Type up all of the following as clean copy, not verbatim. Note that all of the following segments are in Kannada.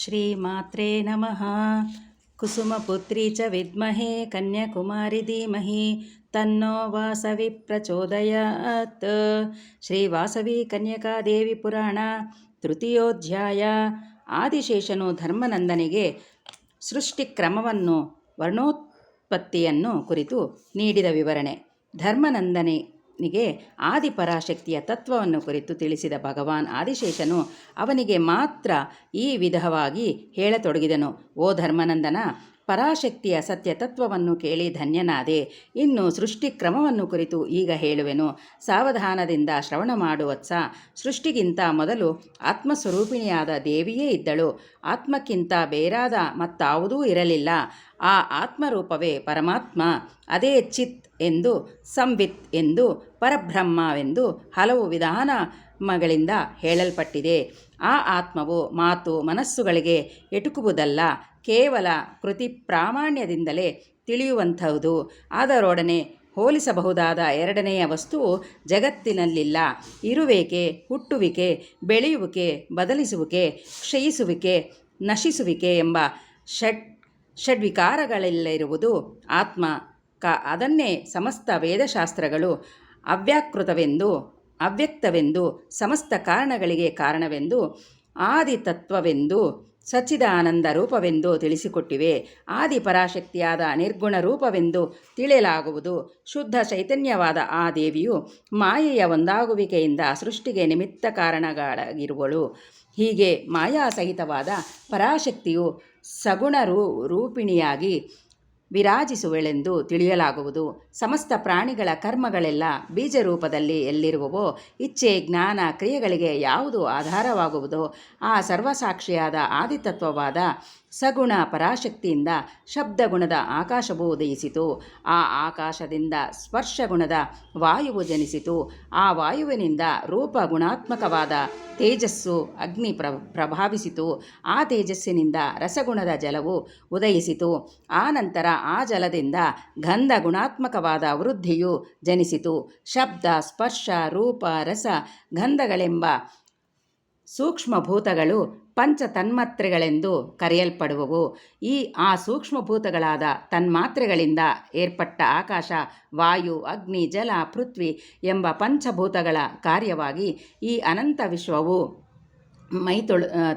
ಶ್ರೀಮಾತ್ರೇ ನಮಃ. ಕುಸುಮಪುತ್ರಿ ಚ ವಿದ್ಮಹೇ ಕನ್ಯಾಕುಮಾರಿ ಧೀಮಹಿ ತನ್ನೋ ವಾಸವಿ ಪ್ರಚೋದಯಾತ್. ಶ್ರೀ ವಾಸವಿ ಕನ್ಯಕಾದೇವಿ ಪುರಾಣ ತೃತೀಯೋಧ್ಯಾಯ. ಆದಿಶೇಷನು ಧರ್ಮನಂದನಿಗೆ ಸೃಷ್ಟಿಕ್ರಮವನ್ನು ವರ್ಣೋತ್ಪತ್ತಿಯನ್ನು ಕುರಿತು ನೀಡಿದ ವಿವರಣೆ. ಧರ್ಮನಂದನಿಗೆ ಆದಿಪರಾಶಕ್ತಿಯ ತತ್ವವನ್ನು ಕುರಿತು ತಿಳಿಸಿದ ಭಗವಾನ್ ಆದಿಶೇಷನು ಅವನಿಗೆ ಮಾತ್ರ ಈ ವಿಧವಾಗಿ ಹೇಳತೊಡಗಿದನು. ಓ ಧರ್ಮನಂದನ, ಪರಾಶಕ್ತಿಯ ಸತ್ಯ ತತ್ವವನ್ನು ಕೇಳಿ ಧನ್ಯನಾದೆ. ಇನ್ನು ಸೃಷ್ಟಿಕ್ರಮವನ್ನು ಕುರಿತು ಈಗ ಹೇಳುವೆನು. ಸಾವಧಾನದಿಂದ ಶ್ರವಣ ಮಾಡುವತ್ಸ. ಸೃಷ್ಟಿಗಿಂತ ಮೊದಲು ಆತ್ಮಸ್ವರೂಪಿಣಿಯಾದ ದೇವಿಯೇ ಇದ್ದಳು. ಆತ್ಮಕ್ಕಿಂತ ಬೇರಾದ ಮತ್ತಾವುದೂ ಇರಲಿಲ್ಲ. ಆ ಆತ್ಮರೂಪವೇ ಪರಮಾತ್ಮ. ಅದೇ ಚಿತ್ ಎಂದು, ಸಂವಿತ್ ಎಂದು, ಪರಬ್ರಹ್ಮವೆಂದು ಹಲವು ವಿಧಾನಗಳಿಂದ ಹೇಳಲ್ಪಟ್ಟಿದೆ. ಆ ಆತ್ಮವು ಮಾತು ಮನಸ್ಸುಗಳಿಗೆ ಎಟುಕುವುದಲ್ಲ, ಕೇವಲ ಕೃತಿ ಪ್ರಾಮಾಣ್ಯದಿಂದಲೇ ತಿಳಿಯುವಂಥದ್ದು. ಅದರೊಡನೆ ಹೋಲಿಸಬಹುದಾದ ಎರಡನೆಯ ವಸ್ತುವು ಜಗತ್ತಿನಲ್ಲಿಲ್ಲ. ಇರುವಿಕೆ, ಹುಟ್ಟುವಿಕೆ, ಬೆಳೆಯುವಿಕೆ, ಬದಲಿಸುವಿಕೆ, ಕ್ಷಯಿಸುವಿಕೆ, ನಶಿಸುವಿಕೆ ಎಂಬ ಷಡ್ವಿಕಾರಗಳಲ್ಲಿರುವುದು ಆತ್ಮ. ಅದನ್ನೇ ಸಮಸ್ತ ವೇದಶಾಸ್ತ್ರಗಳು ಅವ್ಯಾಕೃತವೆಂದು, ಅವ್ಯಕ್ತವೆಂದು, ಸಮಸ್ತ ಕಾರಣಗಳಿಗೆ ಕಾರಣವೆಂದು, ಆದಿತತ್ವವೆಂದು, ಸಚ್ಚಿದಾನಂದ ರೂಪವೆಂದು ತಿಳಿಸಿಕೊಟ್ಟಿವೆ. ಆದಿಪರಾಶಕ್ತಿಯಾದ ನಿರ್ಗುಣ ರೂಪವೆಂದು ತಿಳಿಯಲಾಗುವುದು. ಶುದ್ಧ ಚೈತನ್ಯವಾದ ಆ ದೇವಿಯು ಮಾಯೆಯ ಒಂದಾಗುವಿಕೆಯಿಂದ ಸೃಷ್ಟಿಗೆ ನಿಮಿತ್ತ ಕಾರಣಗಳಾಗಿರುವಳು. ಹೀಗೆ ಮಾಯಾಸಹಿತವಾದ ಪರಾಶಕ್ತಿಯು ಸಗುಣ ರೂಪಿಣಿಯಾಗಿ ವಿರಾಜಿಸುವಳೆಂದು ತಿಳಿಯಲಾಗುವುದು. ಸಮಸ್ತ ಪ್ರಾಣಿಗಳ ಕರ್ಮಗಳೆಲ್ಲ ಬೀಜರೂಪದಲ್ಲಿ ಎಲ್ಲಿರುವವೋ, ಇಚ್ಛೆ, ಜ್ಞಾನ, ಕ್ರಿಯೆಗಳಿಗೆ ಯಾವುದು ಆಧಾರವಾಗುವುದೋ ಆ ಸರ್ವಸಾಕ್ಷಿಯಾದ ಆದಿತತ್ವವಾದ ಸಗುಣ ಪರಾಶಕ್ತಿಯಿಂದ ಶಬ್ದಗುಣದ ಆಕಾಶವು ಉದಯಿಸಿತು. ಆ ಆಕಾಶದಿಂದ ಸ್ಪರ್ಶಗುಣದ ವಾಯುವು ಜನಿಸಿತು. ಆ ವಾಯುವಿನಿಂದ ರೂಪಗುಣಾತ್ಮಕವಾದ ತೇಜಸ್ಸು ಅಗ್ನಿ ಪ್ರಭಾವಿಸಿತು. ಆ ತೇಜಸ್ಸಿನಿಂದ ರಸಗುಣದ ಜಲವು ಉದಯಿಸಿತು. ಆ ನಂತರ ಆ ಜಲದಿಂದ ಗಂಧ ಗುಣಾತ್ಮಕವಾದ ವೃದ್ಧಿಯು ಜನಿಸಿತು. ಶಬ್ದ, ಸ್ಪರ್ಶ, ರೂಪ, ರಸ, ಗಂಧಗಳೆಂಬ ಸೂಕ್ಷ್ಮಭೂತಗಳು ಪಂಚ ತನ್ಮಾತ್ರೆಗಳೆಂದು ಕರೆಯಲ್ಪಡುವವು. ಆ ಸೂಕ್ಷ್ಮಭೂತಗಳಾದ ತನ್ಮಾತ್ರೆಗಳಿಂದ ಏರ್ಪಟ್ಟ ಆಕಾಶ, ವಾಯು, ಅಗ್ನಿ, ಜಲ, ಪೃಥ್ವಿ ಎಂಬ ಪಂಚಭೂತಗಳ ಕಾರ್ಯವಾಗಿ ಈ ಅನಂತ ವಿಶ್ವವು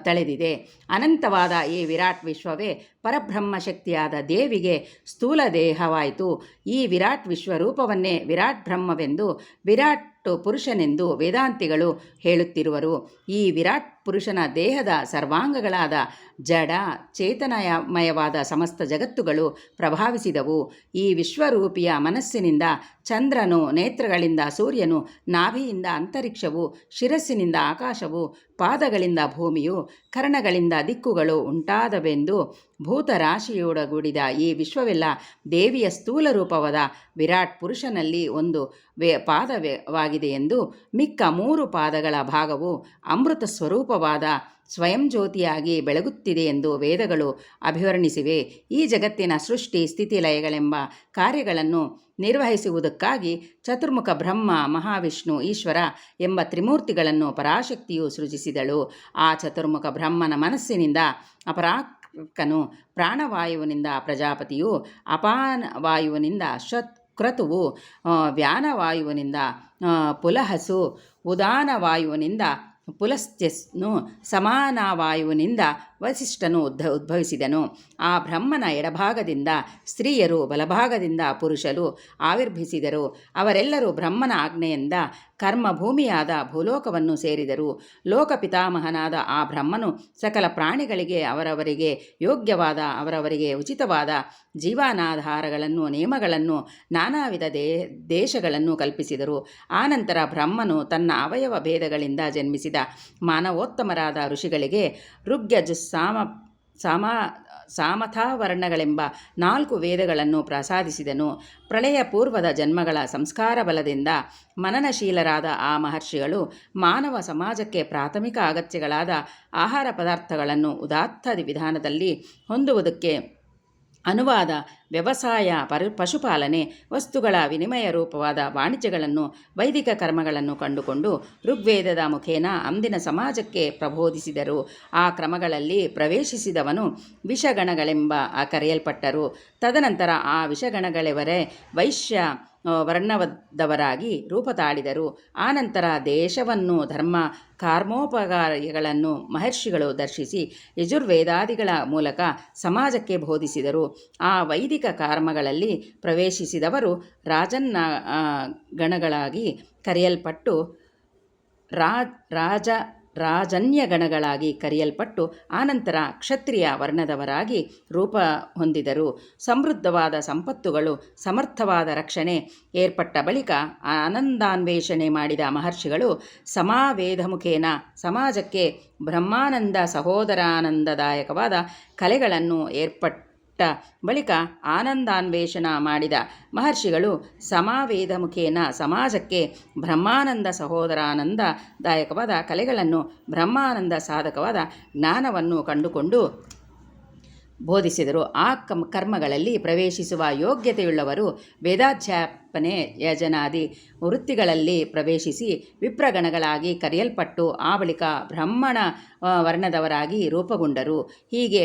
ತಳೆದಿದೆ. ಅನಂತವಾದ ಈ ವಿರಾಟ್ ವಿಶ್ವವೇ ಪರಬ್ರಹ್ಮಶಕ್ತಿಯಾದ ದೇವಿಗೆ ಸ್ಥೂಲ ದೇಹವಾಯಿತು. ಈ ವಿರಾಟ್ ವಿಶ್ವರೂಪವನ್ನೇ ವಿರಾಟ್ ಬ್ರಹ್ಮವೆಂದು, ವಿರಾಟ್ ಪುರುಷನೆಂದು ವೇದಾಂತಿಗಳು ಹೇಳುತ್ತಿರುವರು. ಈ ವಿರಾಟ್ ಪುರುಷನ ದೇಹದ ಸರ್ವಾಂಗಗಳಾದ ಜಡ ಚೇತನಮಯವಾದ ಸಮಸ್ತ ಜಗತ್ತುಗಳು ಪ್ರಭಾವಿಸಿದವು. ಈ ವಿಶ್ವರೂಪಿಯ ಮನಸ್ಸಿನಿಂದ ಚಂದ್ರನು, ನೇತ್ರಗಳಿಂದ ಸೂರ್ಯನು, ನಾಭಿಯಿಂದ ಅಂತರಿಕ್ಷವು, ಶಿರಸ್ಸಿನಿಂದ ಆಕಾಶವು, ಪಾದಗಳಿಂದ ಭೂಮಿಯು, ಕರ್ಣಗಳಿಂದ ದಿಕ್ಕುಗಳು ಉಂಟಾದವೆಂದು ಭೂತರಾಶಿಯೊಡಗೂಡಿದ ಈ ವಿಶ್ವವೆಲ್ಲ ದೇವಿಯ ಸ್ಥೂಲ ರೂಪವಾದ ವಿರಾಟ್ ಪುರುಷನಲ್ಲಿ ಒಂದು ಪಾದವಾಗಿದೆ ಎಂದು, ಮಿಕ್ಕ 3 ಪಾದಗಳ ಭಾಗವು ಅಮೃತ ಸ್ವರೂಪವಾದ ಸ್ವಯಂ ಜ್ಯೋತಿಯಾಗಿ ಬೆಳಗುತ್ತಿದೆ ಎಂದು ವೇದಗಳು ಅಭಿವರ್ಣಿಸಿವೆ. ಈ ಜಗತ್ತಿನ ಸೃಷ್ಟಿ, ಸ್ಥಿತಿ, ಲಯಗಳೆಂಬ ಕಾರ್ಯಗಳನ್ನು ನಿರ್ವಹಿಸುವುದಕ್ಕಾಗಿ ಚತುರ್ಮುಖ ಬ್ರಹ್ಮ, ಮಹಾವಿಷ್ಣು, ಈಶ್ವರ ಎಂಬ ತ್ರಿಮೂರ್ತಿಗಳನ್ನು ಪರಾಶಕ್ತಿಯು ಸೃಜಿಸಿದಳು. ಆ ಚತುರ್ಮುಖ ಬ್ರಹ್ಮನ ಮನಸ್ಸಿನಿಂದ ಅಪರಾಕನು, ಪ್ರಾಣವಾಯುವಿನಿಂದ ಪ್ರಜಾಪತಿಯು, ಅಪಾನವಾಯುವಿನಿಂದ ಕ್ರತುವು, ವ್ಯಾನವಾಯುವಿನಿಂದ ಪುಲಹಸು, ಉದಾನವಾಯುವಿನಿಂದ ಪುಲಸ್ತ್ಯನು, ಸಮಾನವಾಯುವಿನಿಂದ ವಸಿಷ್ಠನು ಉದ್ಭವಿಸಿದನು. ಆ ಬ್ರಹ್ಮನ ಎಡಭಾಗದಿಂದ ಸ್ತ್ರೀಯರು, ಬಲಭಾಗದಿಂದ ಪುರುಷರು ಆವಿರ್ಭವಿಸಿದರು. ಅವರೆಲ್ಲರೂ ಬ್ರಹ್ಮನ ಆಜ್ಞೆಯಿಂದ ಕರ್ಮಭೂಮಿಯಾದ ಭೂಲೋಕವನ್ನು ಸೇರಿದರು. ಲೋಕಪಿತಾಮಹನಾದ ಆ ಬ್ರಹ್ಮನು ಸಕಲ ಪ್ರಾಣಿಗಳಿಗೆ ಅವರವರಿಗೆ ಯೋಗ್ಯವಾದ, ಅವರವರಿಗೆ ಉಚಿತವಾದ ಜೀವನಾಧಾರಗಳನ್ನು, ನಿಯಮಗಳನ್ನು, ನಾನಾ ವಿಧ ದೇಶಗಳನ್ನು ಕಲ್ಪಿಸಿದರು. ಆನಂತರ ಬ್ರಹ್ಮನು ತನ್ನ ಅವಯವ ಭೇದಗಳಿಂದ ಜನ್ಮಿಸಿದ ಮಾನವೋತ್ತಮರಾದ ಋಷಿಗಳಿಗೆ ಋಗ್ಯಜುಸ್ ಸಾಮಥಾವರ್ಣಗಳೆಂಬ 4 ವೇದಗಳನ್ನು ಪ್ರಸಾದಿಸಿದನು. ಪ್ರಳಯ ಪೂರ್ವದ ಜನ್ಮಗಳ ಸಂಸ್ಕಾರ ಬಲದಿಂದ ಮನನಶೀಲರಾದ ಆ ಮಹರ್ಷಿಗಳು ಮಾನವ ಸಮಾಜಕ್ಕೆ ಪ್ರಾಥಮಿಕ ಅಗತ್ಯಗಳಾದ ಆಹಾರ ಪದಾರ್ಥಗಳನ್ನು ಉದಾತ್ತ ವಿಧಾನದಲ್ಲಿ ಹೊಂದುವುದಕ್ಕೆ ಅನುವಾದ ವ್ಯವಸಾಯ, ಪಶುಪಾಲನೆ, ವಸ್ತುಗಳ ವಿನಿಮಯ ರೂಪವಾದ ವಾಣಿಜ್ಯಗಳನ್ನು, ವೈದಿಕ ಕರ್ಮಗಳನ್ನು ಕಂಡುಕೊಂಡು ಋಗ್ವೇದದ ಮುಖೇನ ಅಂದಿನ ಸಮಾಜಕ್ಕೆ ಪ್ರಬೋಧಿಸಿದರು. ಆ ಕ್ರಮಗಳಲ್ಲಿ ಪ್ರವೇಶಿಸಿದವನು ವಿಷಗಣಗಳೆಂಬ ಕರೆಯಲ್ಪಟ್ಟರು. ತದನಂತರ ಆ ವಿಷಗಣಗಳವರೇ ವೈಶ್ಯ ವರ್ಣದವರಾಗಿ ರೂಪ ತಾಳಿದರು. ಆನಂತರ ದೇಶವನ್ನು ಧರ್ಮ ಕರ್ಮೋಪಕಾರಗಳನ್ನು ಮಹರ್ಷಿಗಳು ದರ್ಶಿಸಿ ಯಜುರ್ವೇದಾದಿಗಳ ಮೂಲಕ ಸಮಾಜಕ್ಕೆ ಬೋಧಿಸಿದರು. ಆ ವೈದಿಕ ಕರ್ಮಗಳಲ್ಲಿ ಪ್ರವೇಶಿಸಿದವರು ಗಣಗಳಾಗಿ ಕರೆಯಲ್ಪಟ್ಟು ರಾಜನ್ಯಗಣಗಳಾಗಿ ಕರೆಯಲ್ಪಟ್ಟು ಆನಂತರ ಕ್ಷತ್ರಿಯ ವರ್ಣದವರಾಗಿ ರೂಪ ಹೊಂದಿದರು. ಸಮೃದ್ಧವಾದ ಸಂಪತ್ತುಗಳು, ಸಮರ್ಥವಾದ ರಕ್ಷಣೆ ಏರ್ಪಟ್ಟ ಬಳಿಕ ಆನಂದಾನ್ವೇಷಣೆ ಮಾಡಿದ ಮಹರ್ಷಿಗಳು ಸಮಾವೇದ ಮುಖೇನ ಸಮಾಜಕ್ಕೆ ಬ್ರಹ್ಮಾನಂದ ಸಹೋದರಾನಂದದಾಯಕವಾದ ಕಲೆಗಳನ್ನು ಬಳಿಕ ಆನಂದಾನ್ವೇಷಣ ಮಾಡಿದ ಮಹರ್ಷಿಗಳು ಸಮಾವೇದ ಮುಖೇನ ಸಮಾಜಕ್ಕೆ ಬ್ರಹ್ಮಾನಂದ ಸಹೋದರಾನಂದದಾಯಕವಾದ ಕಲೆಗಳನ್ನು, ಬ್ರಹ್ಮಾನಂದ ಸಾಧಕವಾದ ಜ್ಞಾನವನ್ನು ಕಂಡುಕೊಂಡು ಬೋಧಿಸಿದರು. ಆ ಕರ್ಮಗಳಲ್ಲಿ ಪ್ರವೇಶಿಸುವ ಯೋಗ್ಯತೆಯುಳ್ಳವರು ವೇದಾಧ್ಯಾಪನೆ, ಯಜನಾದಿ ವೃತ್ತಿಗಳಲ್ಲಿ ಪ್ರವೇಶಿಸಿ ವಿಪ್ರಗಣಗಳಾಗಿ ಕರೆಯಲ್ಪಟ್ಟು ಆ ಬಳಿಕ ಬ್ರಾಹ್ಮಣ ವರ್ಣದವರಾಗಿ ರೂಪುಗೊಂಡರು. ಹೀಗೆ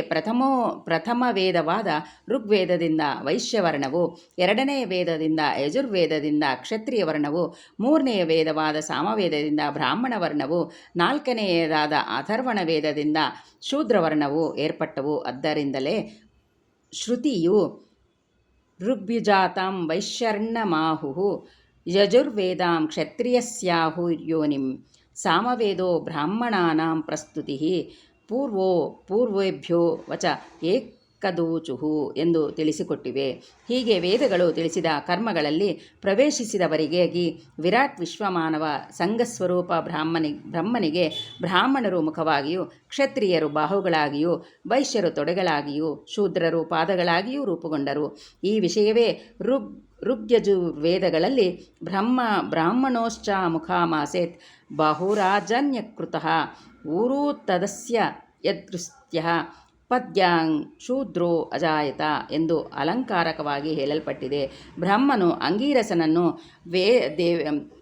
ಪ್ರಥಮ ವೇದವಾದ ಋಗ್ವೇದದಿಂದ ವೈಶ್ಯವರ್ಣವು, ಎರಡನೆಯ ವೇದದಿಂದ ಯಜುರ್ವೇದದಿಂದ ಕ್ಷತ್ರಿಯ ವರ್ಣವು, ಮೂರನೆಯ ವೇದವಾದ ಸಾಮವೇದದಿಂದ ಬ್ರಾಹ್ಮಣ ವರ್ಣವು, ನಾಲ್ಕನೆಯದಾದ ಅಥರ್ವಣ ವೇದದಿಂದ ಶೂದ್ರವರ್ಣವು ಏರ್ಪಟ್ಟವು. ಆದ್ದರಿಂದಲೇ ಶ್ರುತಿಯು ಋಗ್ಯುಜಾತಾಂ ವೈಶ್ಯರ್ಣಮಾಹುಃ ಯಜುರ್ವೇದಾಂ ಕ್ಷತ್ರಿಯಸ್ಯಾಹುರ್ಯೋನಿಂ ಸಾಮವೇದೋ ಬ್ರಾಹ್ಮಣಾನಾಂ ಪ್ರಸ್ತುತಿಃ ಪೂರ್ವೇಭ್ಯೋ ವಚ ಏಕದೂಚುಃ ಎಂದು ತಿಳಿಸಿಕೊಟ್ಟಿವೆ. ಹೀಗೆ ವೇದಗಳು ತಿಳಿಸಿದ ಕರ್ಮಗಳಲ್ಲಿ ಪ್ರವೇಶಿಸಿದವರಿಗಾಗಿ ವಿರಾಟ್ ವಿಶ್ವಮಾನವ ಸಂಘಸ್ವರೂಪ ಬ್ರಹ್ಮನಿಗೆ ಬ್ರಾಹ್ಮಣರು ಮುಖವಾಗಿಯೂ, ಕ್ಷತ್ರಿಯರು ಬಾಹುಗಳಾಗಿಯೂ, ವೈಶ್ಯರು ತೊಡೆಗಳಾಗಿಯೂ, ಶೂದ್ರರು ಪಾದಗಳಾಗಿಯೂ ರೂಪುಗೊಂಡರು. ಈ ವಿಷಯವೇ ಋಗ್ಯಜುರ್ವೇದಗಳಲ್ಲಿ ಬ್ರಾಹ್ಮಣೋಶ್ಚ ಮುಖಾಮಾಸೇತ್ ಬಾಹುರಾಜನ್ಯಕೃತಃ ಊರೂ ತದಸ್ಯ ಯದೃಚ್ಯಃ ಪದ್ಯಾಂ ಶೂದ್ರೋ ಅಜಾಯತ ಎಂದು ಅಲಂಕಾರಕವಾಗಿ ಹೇಳಲ್ಪಟ್ಟಿದೆ. ಬ್ರಹ್ಮನು ಅಂಗೀರಸನನ್ನು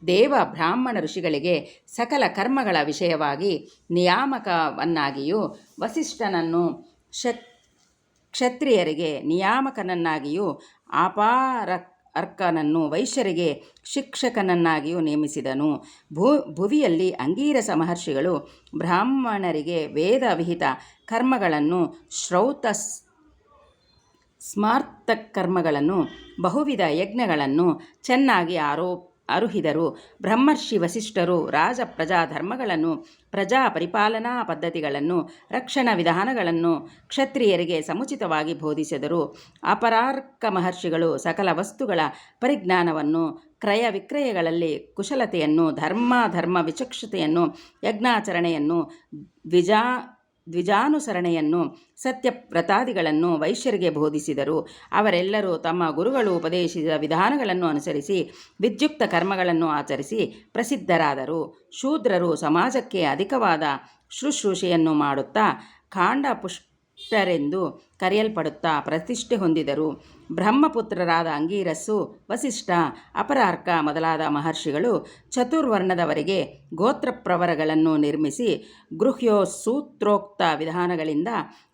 ದೇವ ಬ್ರಾಹ್ಮಣ ಋಷಿಗಳಿಗೆ ಸಕಲ ಕರ್ಮಗಳ ವಿಷಯವಾಗಿ ನಿಯಾಮಕವನ್ನಾಗಿಯೂ, ವಸಿಷ್ಠನನ್ನು ಕ್ಷತ್ರಿಯರಿಗೆ ನಿಯಾಮಕನನ್ನಾಗಿಯೂ, ಅರ್ಕನನ್ನು ವೈಶ್ಯರಿಗೆ ಶಿಕ್ಷಕನನ್ನಾಗಿಯೂ ನೇಮಿಸಿದನು. ಭುವಿಯಲ್ಲಿ ಅಂಗೀರಸ ಮಹರ್ಷಿಗಳು ಬ್ರಾಹ್ಮಣರಿಗೆ ವೇದ ವಿಹಿತ ಕರ್ಮಗಳನ್ನು, ಶ್ರೌತ ಸ್ಮಾರ್ತ ಕರ್ಮಗಳನ್ನು, ಬಹುವಿಧ ಯಜ್ಞಗಳನ್ನು ಚೆನ್ನಾಗಿ ಅರುಹಿದರು. ಬ್ರಹ್ಮರ್ಷಿ ವಸಿಷ್ಠರು ರಾಜ ಪ್ರಜಾ ಧರ್ಮಗಳನ್ನು, ಪ್ರಜಾ ಪರಿಪಾಲನಾ ಪದ್ಧತಿಗಳನ್ನು, ರಕ್ಷಣಾ ವಿಧಾನಗಳನ್ನು ಕ್ಷತ್ರಿಯರಿಗೆ ಸಮುಚಿತವಾಗಿ ಬೋಧಿಸಿದರು. ಅಪರಾರ್ಕ ಮಹರ್ಷಿಗಳು ಸಕಲ ವಸ್ತುಗಳ ಪರಿಜ್ಞಾನವನ್ನು, ಕ್ರಯ ವಿಕ್ರಯಗಳಲ್ಲಿ ಕುಶಲತೆಯನ್ನು, ಧರ್ಮ ವಿಚಕ್ಷತೆಯನ್ನು, ಯಜ್ಞಾಚರಣೆಯನ್ನು, ದ್ವಿಜಾನುಸರಣೆಯನ್ನು, ಸತ್ಯವ್ರತಾದಿಗಳನ್ನು ವೈಶ್ಯರಿಗೆ ಬೋಧಿಸಿದರು. ಅವರೆಲ್ಲರೂ ತಮ್ಮ ಗುರುಗಳು ಉಪದೇಶಿಸಿದ ವಿಧಾನಗಳನ್ನು ಅನುಸರಿಸಿ ವಿದ್ಯುಕ್ತ ಕರ್ಮಗಳನ್ನು ಆಚರಿಸಿ ಪ್ರಸಿದ್ಧರಾದರು. ಶೂದ್ರರು ಸಮಾಜಕ್ಕೆ ಅಧಿಕವಾದ ಶುಶ್ರೂಷೆಯನ್ನು ಮಾಡುತ್ತಾ ಖಾಂಡಪುಷ್ಟರೆಂದು ಕರೆಯಲ್ಪಡುತ್ತಾ ಪ್ರತಿಷ್ಠೆ ಹೊಂದಿದರು. ಬ್ರಹ್ಮಪುತ್ರರಾದ ಅಂಗೀರಸ್ಸು, ವಸಿಷ್ಠ, ಅಪರಾರ್ಕ ಮೊದಲಾದ ಮಹರ್ಷಿಗಳು ಚತುರ್ವರ್ಣದವರಿಗೆ ಗೋತ್ರಪ್ರವರಗಳನ್ನು ನಿರ್ಮಿಸಿ ಗೃಹ್ಯೋಸೂತ್ರೋಕ್ತ ವಿಧಾನಗಳಿಂದ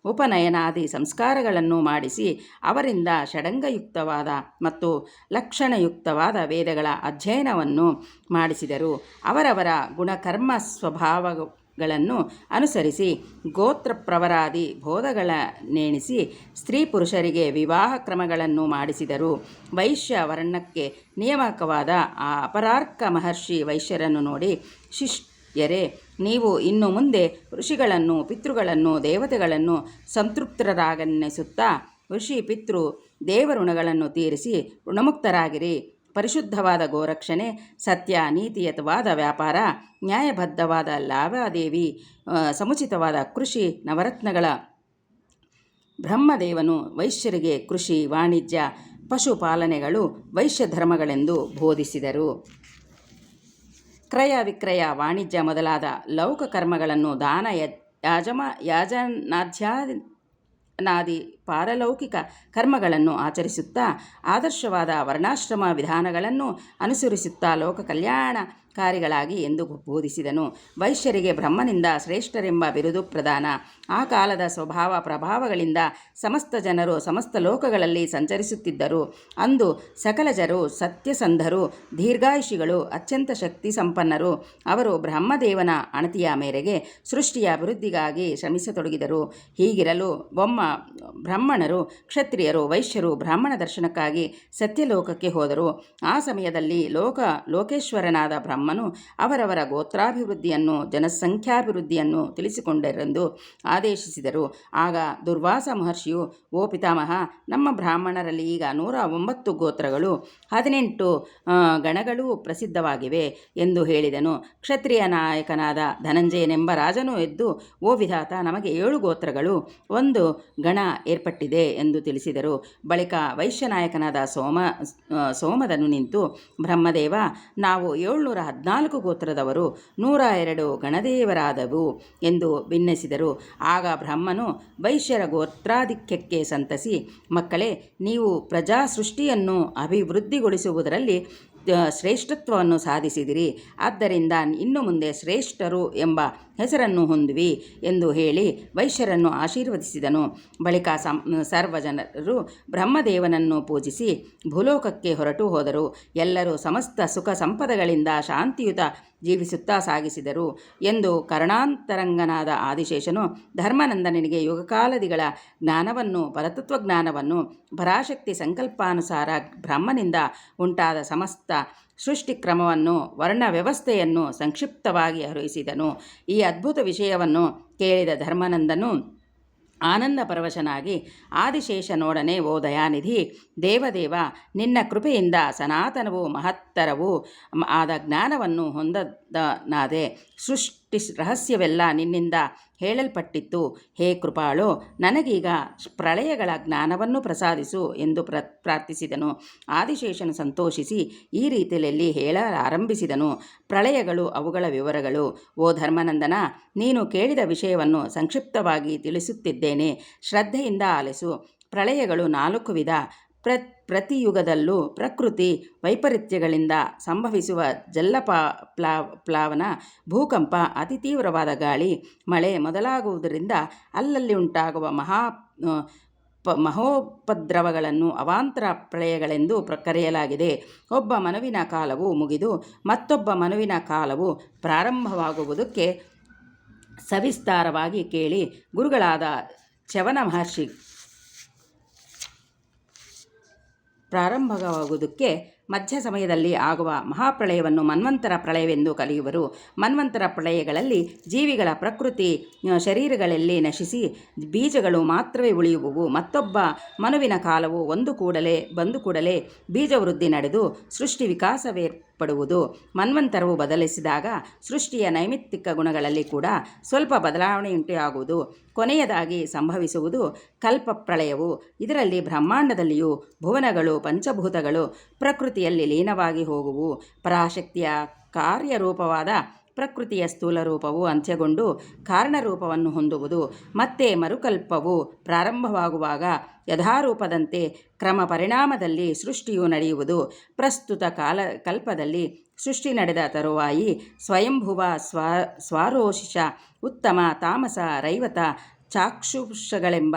ಉಪನಯನಾದಿ ಸಂಸ್ಕಾರಗಳನ್ನು ಮಾಡಿಸಿ ಅವರಿಂದ ಷಡಂಗಯುಕ್ತವಾದ ಮತ್ತು ಲಕ್ಷಣಯುಕ್ತವಾದ ವೇದಗಳ ಅಧ್ಯಯನವನ್ನು ಮಾಡಿಸಿದರು. ಅವರವರ ಗುಣಕರ್ಮ ಸ್ವಭಾವಗಳನ್ನು ಅನುಸರಿಸಿ ಗೋತ್ರಪ್ರವರಾದಿ ಬೋಧಗಳನ್ನೆಣಿಸಿ ಸ್ತ್ರೀ ಪುರುಷರಿಗೆ ವಿವಾಹ ಕ್ರಮಗಳನ್ನು ಮಾಡಿಸಿದರು. ವೈಶ್ಯ ವರ್ಣಕ್ಕೆ ನಿಯಾಮಕವಾದ ಆ ಅಪರಾರ್ಕ ಮಹರ್ಷಿ ವೈಶ್ಯರನ್ನು ನೋಡಿ, ಶಿಷ್ಯರೇ, ನೀವು ಇನ್ನು ಮುಂದೆ ಋಷಿಗಳನ್ನು, ಪಿತೃಗಳನ್ನು, ದೇವತೆಗಳನ್ನು ಸಂತೃಪ್ತರಾಗನ್ನಿಸುತ್ತಾ ಋಷಿ ಪಿತೃ ದೇವಋಣಗಳನ್ನು ತೀರಿಸಿ ಋಣಮುಕ್ತರಾಗಿರಿ. ಪರಿಶುದ್ಧವಾದ ಗೋರಕ್ಷಣೆ, ಸತ್ಯ ನೀತಿಯುತವಾದ ವ್ಯಾಪಾರ, ನ್ಯಾಯಬದ್ಧವಾದ ಲಾವಾದೇವಿ, ಸಮುಚಿತವಾದ ಕೃಷಿ, ನವರತ್ನಗಳ ಬ್ರಹ್ಮದೇವನು ವೈಶ್ಯರಿಗೆ ಕೃಷಿ, ವಾಣಿಜ್ಯ, ಪಶುಪಾಲನೆಗಳು ವೈಶ್ಯ ಧರ್ಮಗಳೆಂದು ಬೋಧಿಸಿದರು. ಕ್ರಯ ವಿಕ್ರಯ, ವಾಣಿಜ್ಯ ಮೊದಲಾದ ಲೌಕ ಕರ್ಮಗಳನ್ನು ದಾನ, ನಾದಿ ಪಾರಲೌಕಿಕ ಕರ್ಮಗಳನ್ನು ಆಚರಿಸುತ್ತಾ ಆದರ್ಶವಾದ ವರ್ಣಾಶ್ರಮ ವಿಧಾನಗಳನ್ನು ಅನುಸರಿಸುತ್ತಾ ಲೋಕ ಕಲ್ಯಾಣಕಾರಿಗಳಾಗಿ ಎಂದು ಬೋಧಿಸಿದನು. ವೈಶ್ಯರಿಗೆ ಬ್ರಹ್ಮನಿಂದ ಶ್ರೇಷ್ಠರೆಂಬ ಬಿರುದು ಪ್ರದಾನ. ಆ ಕಾಲದ ಸ್ವಭಾವ ಪ್ರಭಾವಗಳಿಂದ ಸಮಸ್ತ ಜನರು ಸಮಸ್ತ ಲೋಕಗಳಲ್ಲಿ ಸಂಚರಿಸುತ್ತಿದ್ದರು. ಅಂದು ಸಕಲಜರು ಸತ್ಯಸಂಧರು, ದೀರ್ಘಾಯುಷಿಗಳು, ಅತ್ಯಂತ ಶಕ್ತಿ ಸಂಪನ್ನರು. ಅವರು ಬ್ರಹ್ಮದೇವನ ಅಣತಿಯ ಮೇರೆಗೆ ಸೃಷ್ಟಿಯ ಅಭಿವೃದ್ಧಿಗಾಗಿ ಶ್ರಮಿಸತೊಡಗಿದರು. ಹೀಗಿರಲು ಬ್ರಾಹ್ಮಣರು, ಕ್ಷತ್ರಿಯರು, ವೈಶ್ಯರು ಬ್ರಾಹ್ಮಣ ದರ್ಶನಕ್ಕಾಗಿ ಸತ್ಯಲೋಕಕ್ಕೆ ಹೋದರು. ಆ ಸಮಯದಲ್ಲಿ ಲೋಕೇಶ್ವರನಾದ ಬ್ರಹ್ಮನು ಅವರವರ ಗೋತ್ರಾಭಿವೃದ್ಧಿಯನ್ನು ಜನಸಂಖ್ಯಾಭಿವೃದ್ಧಿಯನ್ನು ತಿಳಿಸಿಕೊಂಡರೆಂದು ಆದೇಶಿಸಿದರು. ಆಗ ದುರ್ವಾಸ ಮಹರ್ಷಿಯು, ಓ ಪಿತಾಮಹ, ನಮ್ಮ ಬ್ರಾಹ್ಮಣರಲ್ಲಿ ಈಗ 109 ಗೋತ್ರಗಳು 18 ಗಣಗಳೂ ಪ್ರಸಿದ್ಧವಾಗಿವೆ ಎಂದು ಹೇಳಿದನು. ಕ್ಷತ್ರಿಯ ನಾಯಕನಾದ ಧನಂಜಯನೆಂಬ ರಾಜನು ಎದ್ದು, ಓ ವಿಧಾತ, ನಮಗೆ 7 ಗೋತ್ರಗಳು 1 ಗಣ ಏರ್ಪಟ್ಟಿದೆ ಎಂದು ತಿಳಿಸಿದರು. ಬಳಿಕ ವೈಶ್ಯನಾಯಕನಾದ ಸೋಮದನು ನಿಂತು, ಬ್ರಹ್ಮದೇವ, ನಾವು 714 ಗೋತ್ರದವರು 102 ಗಣದೇವರಾದವು ಎಂದು ಭಿನ್ನಸಿದರು. ಆಗ ಬ್ರಹ್ಮನು ವೈಶ್ಯರ ಗೋತ್ರಾಧಿಕ್ಯಕ್ಕೆ ಸಂತಸಿ, ಮಕ್ಕಳೇ, ನೀವು ಪ್ರಜಾ ಸೃಷ್ಟಿಯನ್ನು ಅಭಿವೃದ್ಧಿಗೊಳಿಸುವುದರಲ್ಲಿ ಶ್ರೇಷ್ಠತ್ವವನ್ನು ಸಾಧಿಸಿದಿರಿ. ಆದ್ದರಿಂದ ಇನ್ನು ಮುಂದೆ ಶ್ರೇಷ್ಠರು ಎಂಬ ಹೆಸರನ್ನು ಹೊಂದುವಿ ಎಂದು ಹೇಳಿ ವೈಶ್ಯರನ್ನು ಆಶೀರ್ವದಿಸಿದನು. ಬಳಿಕ ಸರ್ವಜನರು ಬ್ರಹ್ಮದೇವನನ್ನು ಪೂಜಿಸಿ ಭೂಲೋಕಕ್ಕೆ ಹೊರಟು ಹೋದರು. ಎಲ್ಲರೂ ಸಮಸ್ತ ಸುಖ ಸಂಪದಗಳಿಂದ ಶಾಂತಿಯುತ ಜೀವಿಸುತ್ತಾ ಸಾಗಿಸಿದರು ಎಂದು ಕರ್ಣಾಂತರಂಗನಾದ ಆದಿಶೇಷನು ಧರ್ಮನಂದನನಿಗೆ ಯುಗಕಾಲದಿಗಳ ಜ್ಞಾನವನ್ನು, ಪರತತ್ವಜ್ಞಾನವನ್ನು, ಪರಾಶಕ್ತಿ ಸಂಕಲ್ಪಾನುಸಾರ ಬ್ರಹ್ಮನಿಂದ ಉಂಟಾದ ಸಮಸ್ತ ಸೃಷ್ಟಿ ಕ್ರಮವನ್ನು, ವರ್ಣ ವ್ಯವಸ್ಥೆಯನ್ನು ಸಂಕ್ಷಿಪ್ತವಾಗಿ ಅರಿಸಿದನು. ಈ ಅದ್ಭುತ ವಿಷಯವನ್ನು ಕೇಳಿದ ಧರ್ಮನಂದನು ಆನಂದ ಪರವಶನಾಗಿ ಆದಿಶೇಷನೊಡನೆ, ಓ ದಯಾನಿಧಿ ದೇವದೇವ, ನಿನ್ನ ಕೃಪೆಯಿಂದ ಸನಾತನವೂ ಮಹತ್ತರವೂ ಆದ ಜ್ಞಾನವನ್ನು ಹೊಂದನಾದೆ. ಸೃಷ್ಟಿ ರಹಸ್ಯವೆಲ್ಲ ನಿನ್ನಿಂದ ಹೇಳಲ್ಪಟ್ಟಿತ್ತು. ಹೇ ಕೃಪಾಳು, ನನಗೀಗ ಪ್ರಳಯಗಳ ಜ್ಞಾನವನ್ನು ಪ್ರಸಾದಿಸು ಎಂದು ಪ್ರಾರ್ಥಿಸಿದನು. ಆದಿಶೇಷನು ಸಂತೋಷಿಸಿ ಈ ರೀತಿಯಲ್ಲಿ ಹೇಳಲಾರಂಭಿಸಿದನು. ಪ್ರಳಯಗಳು, ಅವುಗಳ ವಿವರಗಳು. ಓ ಧರ್ಮನಂದನ, ನೀನು ಕೇಳಿದ ವಿಷಯವನ್ನು ಸಂಕ್ಷಿಪ್ತವಾಗಿ ತಿಳಿಸುತ್ತಿದ್ದೇನೆ. ಶ್ರದ್ಧೆಯಿಂದ ಆಲಿಸು. ಪ್ರಳಯಗಳು 4 ವಿಧ. ಪ್ರತಿಯುಗದಲ್ಲೂ ಪ್ರಕೃತಿ ವೈಪರೀತ್ಯಗಳಿಂದ ಸಂಭವಿಸುವ ಪ್ಲಾವನ, ಭೂಕಂಪ, ಅತಿ ತೀವ್ರವಾದ ಗಾಳಿ, ಮಳೆ ಮೊದಲಾಗುವುದರಿಂದ ಅಲ್ಲಲ್ಲಿ ಉಂಟಾಗುವ ಮಹೋಪದ್ರವಗಳನ್ನು ಅವಾಂತರ ಪ್ರಳಯಗಳೆಂದು ಕರೆಯಲಾಗಿದೆ. ಒಬ್ಬ ಮನುವಿನ ಕಾಲವು ಮುಗಿದು ಮತ್ತೊಬ್ಬ ಮನುವಿನ ಕಾಲವು ಪ್ರಾರಂಭವಾಗುವುದಕ್ಕೆ ಸವಿಸ್ತಾರವಾಗಿ ಕೇಳಿ ಗುರುಗಳಾದ ಚ್ಯವನ ಮಹರ್ಷಿ ಪ್ರಾರಂಭವಾಗುವುದಕ್ಕೆ ಮಧ್ಯ ಸಮಯದಲ್ಲಿ ಆಗುವ ಮಹಾಪ್ರಳಯವನ್ನು ಮನ್ವಂತರ ಪ್ರಳಯವೆಂದು ಕರೆಯುವರು. ಮನ್ವಂತರ ಪ್ರಳಯಗಳಲ್ಲಿ ಜೀವಿಗಳ ಪ್ರಕೃತಿ ಶರೀರಗಳಲ್ಲಿ ನಶಿಸಿ ಬೀಜಗಳು ಮಾತ್ರವೇ ಉಳಿಯುವುವು. ಮತ್ತೊಬ್ಬ ಮನುವಿನ ಕಾಲವು ಬಂದು ಕೂಡಲೇ ಬೀಜವೃದ್ಧಿ ನಡೆದು ಸೃಷ್ಟಿ ವಿಕಾಸವೇರ್ಪಡುವುದು. ಮನ್ವಂತರವು ಬದಲಿಸಿದಾಗ ಸೃಷ್ಟಿಯ ನೈಮಿತ್ತಿಕ ಗುಣಗಳಲ್ಲಿ ಕೂಡ ಸ್ವಲ್ಪ ಬದಲಾವಣೆಯುಂಟಾಗುವುದು. ಕೊನೆಯದಾಗಿ ಸಂಭವಿಸುವುದು ಕಲ್ಪ ಪ್ರಳಯವು. ಇದರಲ್ಲಿ ಬ್ರಹ್ಮಾಂಡದಲ್ಲಿಯೂ ಭುವನಗಳು, ಪಂಚಭೂತಗಳು ಪ್ರಕೃತಿಯಲ್ಲಿ ಲೀನವಾಗಿ ಹೋಗುವು. ಪರಾಶಕ್ತಿಯ ಕಾರ್ಯರೂಪವಾದ ಪ್ರಕೃತಿಯ ಸ್ಥೂಲ ರೂಪವು ಅಂತ್ಯಗೊಂಡು ಕಾರಣರೂಪವನ್ನು ಹೊಂದುವುದು. ಮತ್ತೆ ಮರುಕಲ್ಪವು ಪ್ರಾರಂಭವಾಗುವಾಗ ಯಥಾರೂಪದಂತೆ ಕ್ರಮ ಪರಿಣಾಮದಲ್ಲಿ ಸೃಷ್ಟಿಯು ನಡೆಯುವುದು. ಪ್ರಸ್ತುತ ಕಲ್ಪದಲ್ಲಿ ಸೃಷ್ಟಿ ನಡೆದ ತರುವಾಯಿ ಸ್ವಯಂಭುವ, ಸ್ವಾರೋಷಿಷ, ಉತ್ತಮ, ತಾಮಸ, ರೈವತ, ಚಾಕ್ಷುಷಗಳೆಂಬ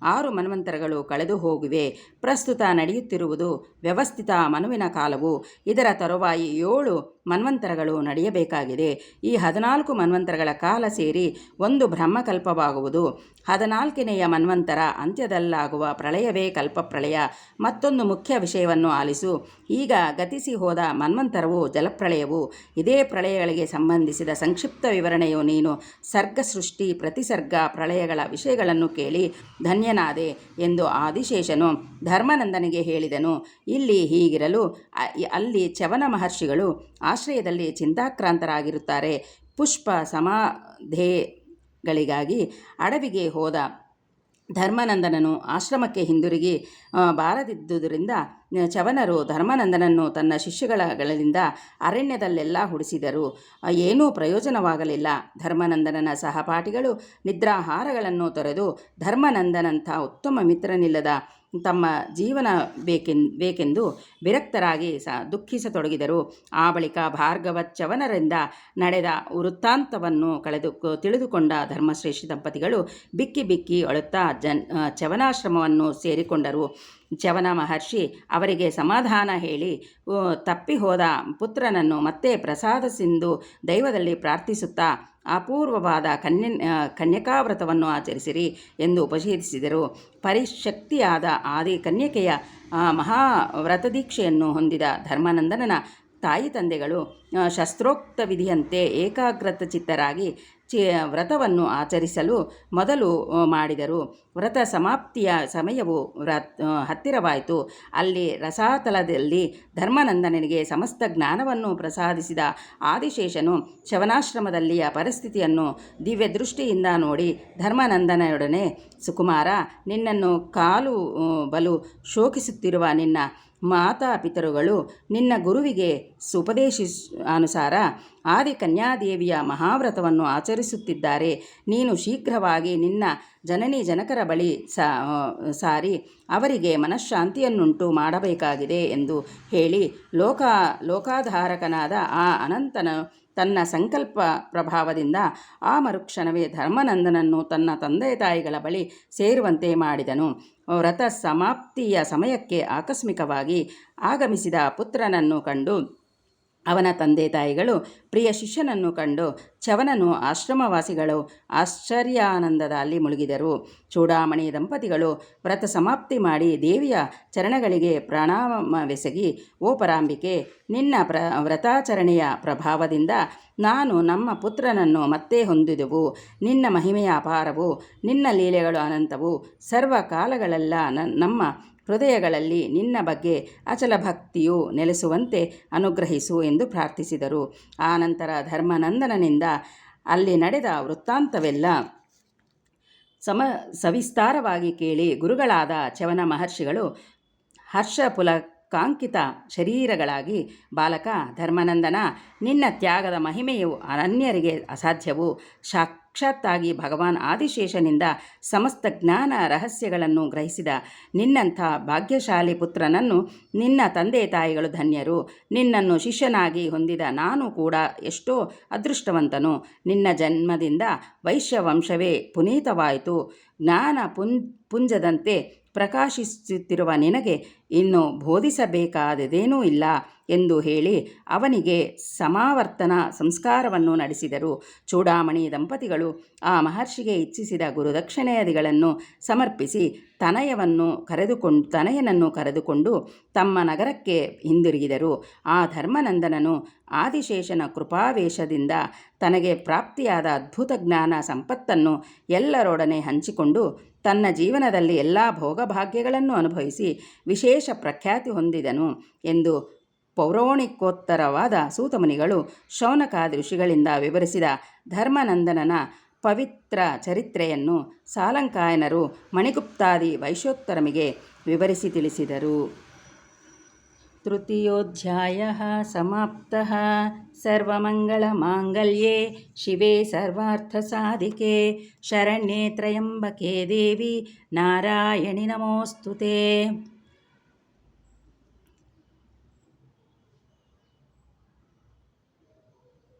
6 ಮನ್ವಂತರಗಳು ಕಳೆದು ಹೋಗಿವೆ. ಪ್ರಸ್ತುತ ನಡೆಯುತ್ತಿರುವುದು ವ್ಯವಸ್ಥಿತ ಮನುವಿನ ಕಾಲವು. ಇದರ ತರುವಾಯಿ 7 ಮನ್ವಂತರಗಳು ನಡೆಯಬೇಕಾಗಿದೆ. ಈ 14 ಮನ್ವಂತರಗಳ ಕಾಲ ಸೇರಿ ಒಂದು ಬ್ರಹ್ಮಕಲ್ಪವಾಗುವುದು. 14ನೆಯ ಮನ್ವಂತರ ಅಂತ್ಯದಲ್ಲಾಗುವ ಪ್ರಳಯವೇ ಕಲ್ಪಪ್ರಳಯ. ಮತ್ತೊಂದು ಮುಖ್ಯ ವಿಷಯವನ್ನು ಆಲಿಸು. ಈಗ ಗತಿಸಿ ಹೋದ ಮನ್ವಂತರವು ಜಲಪ್ರಳಯವು. ಇದೇ ಪ್ರಳಯಗಳಿಗೆ ಸಂಬಂಧಿಸಿದ ಸಂಕ್ಷಿಪ್ತ ವಿವರಣೆಯು ನೀನು ಸರ್ಗ, ಸೃಷ್ಟಿ, ಪ್ರತಿಸರ್ಗ, ಪ್ರಳಯಗಳ ವಿಷಯಗಳನ್ನು ಕೇಳಿ ಧನ್ಯನಾದೆ ಎಂದು ಆದಿಶೇಷನು ಧರ್ಮನಂದನಿಗೆ ಹೇಳಿದನು. ಇಲ್ಲಿ ಹೀಗಿರಲು ಅಲ್ಲಿ ಚ್ಯವನ ಮಹರ್ಷಿಗಳು ಆಶ್ರಯದಲ್ಲಿ ಚಿಂತಾಕ್ರಾಂತರಾಗಿರುತ್ತಾರೆ. ಪುಷ್ಪ ಸಮಾಧೆಗಳಿಗಾಗಿ ಅಡವಿಗೆ ಹೋದ ಧರ್ಮನಂದನನು ಆಶ್ರಮಕ್ಕೆ ಹಿಂದಿರುಗಿ ಬಾರದಿದ್ದುದರಿಂದ ಚವನರು ಧರ್ಮನಂದನನ್ನು ತನ್ನ ಶಿಷ್ಯಗಳಿಂದ ಅರಣ್ಯದಲ್ಲೆಲ್ಲ ಹುಡಿಸಿದರು. ಏನೂ ಪ್ರಯೋಜನವಾಗಲಿಲ್ಲ. ಧರ್ಮನಂದನನ ಸಹಪಾಠಿಗಳು ನಿದ್ರಾಹಾರಗಳನ್ನು ತೊರೆದು ಧರ್ಮನಂದನಂಥ ಉತ್ತಮ ಮಿತ್ರನಿಲ್ಲದ ತಮ್ಮ ಜೀವನ ಬೇಕೆಂದು ವಿರಕ್ತರಾಗಿ ದುಃಖಿಸತೊಡಗಿದರು. ಆ ಬಳಿಕ ಭಾರ್ಗವಚ್ಚವನರಿಂದ ನಡೆದ ವೃತ್ತಾಂತವನ್ನು ತಿಳಿದುಕೊಂಡ ಧರ್ಮಶ್ರೇಷ್ಠ ದಂಪತಿಗಳು ಬಿಕ್ಕಿ ಬಿಕ್ಕಿ ಅಳುತ್ತಾ ಚವನಾಶ್ರಮವನ್ನು ಸೇರಿಕೊಂಡರು. ಚವನ ಮಹರ್ಷಿ ಅವರಿಗೆ ಸಮಾಧಾನ ಹೇಳಿ ತಪ್ಪಿ ಹೋದ ಪುತ್ರನನ್ನು ಮತ್ತೆ ಪ್ರಸಾದಿಸೆಂದು ದೈವದಲ್ಲಿ ಪ್ರಾರ್ಥಿಸುತ್ತಾ ಅಪೂರ್ವವಾದ ಕನ್ಯಕಾವ್ರತವನ್ನು ಆಚರಿಸಿರಿ ಎಂದು ಉಪದೇಶಿಸಿದರು. ಪರಿಶಕ್ತಿಯಾದ ಆದಿ ಕನ್ಯಕೆಯ ಮಹಾವ್ರತದೀಕ್ಷೆಯನ್ನು ಹೊಂದಿದ ಧರ್ಮನಂದನನ ತಾಯಿ ತಂದೆಗಳು ಶಾಸ್ತ್ರೋಕ್ತ ವಿಧಿಯಂತೆ ಏಕಾಗ್ರಚಿತ್ತರಾಗಿ ವ್ರತವನ್ನು ಆಚರಿಸಲು ಮೊದಲು ಮಾಡಿದರು. ವ್ರತ ಸಮಾಪ್ತಿಯ ಸಮಯವು ಹತ್ತಿರವಾಯಿತು. ಅಲ್ಲಿ ರಸಾತಲದಲ್ಲಿ ಧರ್ಮನಂದನನಿಗೆ ಸಮಸ್ತ ಜ್ಞಾನವನ್ನು ಪ್ರಸಾದಿಸಿದ ಆದಿಶೇಷನು ಶವನಾಶ್ರಮದಲ್ಲಿಯ ಪರಿಸ್ಥಿತಿಯನ್ನು ದಿವ್ಯ ದೃಷ್ಟಿಯಿಂದ ನೋಡಿ ಧರ್ಮನಂದನನೊಡನೆ, ಸುಕುಮಾರ, ನಿನ್ನನ್ನು ಕಾಲು ಬಲು ಶೋಕಿಸುತ್ತಿರುವ ನಿನ್ನ ಮಾತಾಪಿತರುಗಳು ನಿನ್ನ ಗುರುವಿಗೆ ಅನುಸಾರ ಆದಿಕನ್ಯಾದೇವಿಯ ಮಹಾವ್ರತವನ್ನು ಆಚರಿಸುತ್ತಿದ್ದಾರೆ. ನೀನು ಶೀಘ್ರವಾಗಿ ನಿನ್ನ ಜನನಿ ಜನಕರ ಬಳಿ ಸಾರಿ ಅವರಿಗೆ ಮನಃಶಾಂತಿಯನ್ನುಂಟು ಮಾಡಬೇಕಾಗಿದೆ ಎಂದು ಹೇಳಿ ಲೋಕಾಧಾರಕನಾದ ಆ ಅನಂತನು ತನ್ನ ಸಂಕಲ್ಪ ಪ್ರಭಾವದಿಂದ ಆ ಮರುಕ್ಷಣವೇ ಧರ್ಮನಂದನನ್ನು ತನ್ನ ತಂದೆ ತಾಯಿಗಳ ಬಳಿ ಸೇರುವಂತೆ ಮಾಡಿದನು. ವ್ರತ ಸಮಾಪ್ತಿಯ ಸಮಯಕ್ಕೆ ಆಕಸ್ಮಿಕವಾಗಿ ಆಗಮಿಸಿದ ಪುತ್ರನನ್ನು ಕಂಡು ಅವನ ತಂದೆ ತಾಯಿಗಳು ಪ್ರಿಯ ಶಿಷ್ಯನನ್ನು ಕಂಡು ಚವನನು ಆಶ್ರಮವಾಸಿಗಳು ಆಶ್ಚರ್ಯಾನಂದದಲ್ಲಿ ಮುಳುಗಿದರು. ಚೂಡಾಮಣಿ ದಂಪತಿಗಳು ವ್ರತ ಸಮಾಪ್ತಿ ಮಾಡಿ ದೇವಿಯ ಚರಣಗಳಿಗೆ ಪ್ರಣಾಮವೆಸಗಿ, ಓ ಪರಾಂಬಿಕೆ, ನಿನ್ನ ವ್ರತಾಚರಣೆಯ ಪ್ರಭಾವದಿಂದ ನಾನು ನಮ್ಮ ಪುತ್ರನನ್ನು ಮತ್ತೆ ಹೊಂದಿದೆವು. ನಿನ್ನ ಮಹಿಮೆಯ ಅಪಾರವು, ನಿನ್ನ ಲೀಲೆಗಳು ಅನಂತವು. ಸರ್ವಕಾಲಗಳೆಲ್ಲ ನಮ್ಮ ಹೃದಯಗಳಲ್ಲಿ ನಿನ್ನ ಬಗ್ಗೆ ಅಚಲ ಭಕ್ತಿಯು ನೆಲೆಸುವಂತೆ ಅನುಗ್ರಹಿಸು ಎಂದು ಪ್ರಾರ್ಥಿಸಿದರು. ಆನಂತರ ಧರ್ಮನಂದನನಿಂದ ಅಲ್ಲಿ ನಡೆದ ವೃತ್ತಾಂತವೆಲ್ಲ ಸವಿಸ್ತಾರವಾಗಿ ಕೇಳಿ ಗುರುಗಳಾದ ಚವನ ಮಹರ್ಷಿಗಳು ಹರ್ಷಪುಲಕಾಂಕಿತ ಶರೀರಗಳಾಗಿ, ಬಾಲಕ ಧರ್ಮನಂದನ, ನಿನ್ನ ತ್ಯಾಗದ ಮಹಿಮೆಯು ಅನನ್ಯರಿಗೆ ಅಸಾಧ್ಯವು. ಸಾಕ್ಷಾತ್ತಾಗಿ ಭಗವಾನ್ ಆದಿಶೇಷನಿಂದ ಸಮಸ್ತ ಜ್ಞಾನ ರಹಸ್ಯಗಳನ್ನು ಗ್ರಹಿಸಿದ ನಿನ್ನಂಥ ಭಾಗ್ಯಶಾಲಿ ಪುತ್ರನನ್ನು ನಿನ್ನ ತಂದೆ ತಾಯಿಗಳು ಧನ್ಯರು. ನಿನ್ನನ್ನು ಶಿಷ್ಯನಾಗಿ ಹೊಂದಿದ ನಾನು ಕೂಡ ಎಷ್ಟೋ ಅದೃಷ್ಟವಂತನು. ನಿನ್ನ ಜನ್ಮದಿಂದ ವೈಶ್ಯವಂಶವೇ ಪುನೀತವಾಯಿತು. ಜ್ಞಾನ ಪುಂಜದಂತೆ ಪ್ರಕಾಶಿಸುತ್ತಿರುವ ನಿನಗೆ ಇನ್ನು ಬೋಧಿಸಬೇಕಾದದೇನೂ ಇಲ್ಲ ಎಂದು ಹೇಳಿ ಅವನಿಗೆ ಸಮಾವರ್ತನ ಸಂಸ್ಕಾರವನ್ನು ನಡೆಸಿದರು. ಚೂಡಾಮಣಿ ದಂಪತಿಗಳು ಆ ಮಹರ್ಷಿಗೆ ಇಚ್ಛಿಸಿದ ಗುರುದಕ್ಷಿಣೆಯಾದಿಗಳನ್ನು ಸಮರ್ಪಿಸಿ ತನಯನನ್ನು ಕರೆದುಕೊಂಡು ತಮ್ಮ ನಗರಕ್ಕೆ ಹಿಂದಿರುಗಿದರು. ಆ ಧರ್ಮನಂದನನು ಆದಿಶೇಷನ ಕೃಪಾವೇಶದಿಂದ ತನಗೆ ಪ್ರಾಪ್ತಿಯಾದ ಅದ್ಭುತ ಜ್ಞಾನ ಸಂಪತ್ತನ್ನು ಎಲ್ಲರೊಡನೆ ಹಂಚಿಕೊಂಡು ತನ್ನ ಜೀವನದಲ್ಲಿ ಎಲ್ಲ ಭೋಗಭಾಗ್ಯಗಳನ್ನು ಅನುಭವಿಸಿ ವಿಶೇಷ ಪ್ರಖ್ಯಾತಿ ಹೊಂದಿದನು ಎಂದು ಪೌರಾಣಿಕೋತ್ತರವಾದ ಸೂತಮುನಿಗಳು ಶೌನಕಾದಿ ಋಷಿಗಳಿಂದ ವಿವರಿಸಿದ ಧರ್ಮನಂದನನ ಪವಿತ್ರ ಚರಿತ್ರೆಯನ್ನು ಸಾಲಂಕಾಯನರು ಮಣಿಗುಪ್ತಾದಿ ವೈಶ್ಯೋತ್ತರಮಿಗೆ ವಿವರಿಸಿ ತಿಳಿಸಿದರು. ತೃತೀಯೋಧ್ಯಾಯಃ ಸಮಾಪ್ತಃ. ಸರ್ವಮಂಗಳಮಾಂಗಲ್ಯೆ ಶಿವೆ ಸರ್ವಾರ್ಥಸಾಧಿಕೆ ಶರಣ್ಯೆ ತ್ರ್ಯಂಬಕೆ ದೇವಿ ನಾರಾಯಣಿ ನಮೋಸ್ತುತೆ.